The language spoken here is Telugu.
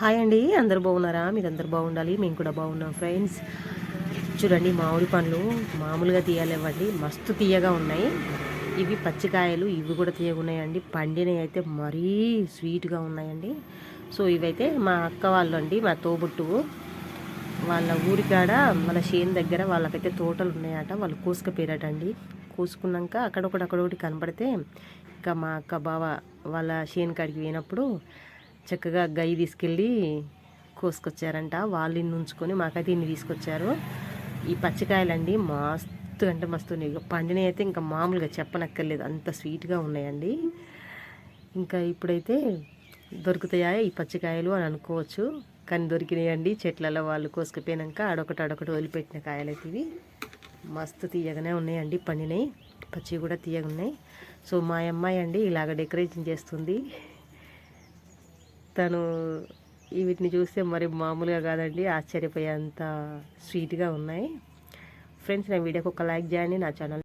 హాయ్ అండి, అందరు బాగున్నారా? మీరు అందరు బాగుండాలి, మేము కూడా బాగున్నాం ఫ్రెండ్స్. చూడండి, మామిడి పండ్లు మామూలుగా తీయలేవండి, మస్తు తీయగా ఉన్నాయి. ఇవి పచ్చికాయలు, ఇవి కూడా తీయగా ఉన్నాయండి. పండినవి అయితే మరీ స్వీట్గా ఉన్నాయండి. సో ఇవైతే మా అక్క వాళ్ళు అండి, మా తోబుట్టువు వాళ్ళ ఊరికాడ వాళ్ళ చేను దగ్గర వాళ్ళకైతే తోటలు ఉన్నాయట. వాళ్ళు కోసుకపోయారటండి. కోసుకున్నాక అక్కడొకటి కనబడితే ఇంకా మా అక్క బావ వాళ్ళ చేను కాడికి పోయినప్పుడు చక్కగా గయ్యి తీసుకెళ్ళి కోసుకొచ్చారంట. వాళ్ళు ఇన్ని ఉంచుకొని మాకైతే ఇన్ని తీసుకొచ్చారు. ఈ పచ్చికాయలండి మస్తు అంటే మస్తు ఉన్నాయి. పండినవి అయితే ఇంకా మామూలుగా చెప్పనక్కర్లేదు, అంత స్వీట్గా ఉన్నాయండి. ఇంకా ఇప్పుడైతే దొరుకుతాయా ఈ పచ్చికాయలు అని అనుకోవచ్చు, కానీ దొరికినాయండి. చెట్లలో వాళ్ళు కోసుకుపోయినాక అడొకటి వదిలిపెట్టిన కాయలు అయితే ఇవి మస్తు తీయగానే ఉన్నాయండి. పండినాయి, పచ్చి కూడా తీయగా ఉన్నాయి. సో మా అమ్మాయి అండి ఇలాగ డెకరేషన్ చేస్తుంది. తను వీటిని చూస్తే మరి మామూలుగా కాదండి, ఆశ్చర్యపోయేంత స్వీట్గా ఉన్నాయి. ఫ్రెండ్స్, నా వీడియోకి ఒక లైక్ చేయండి, నా ఛానల్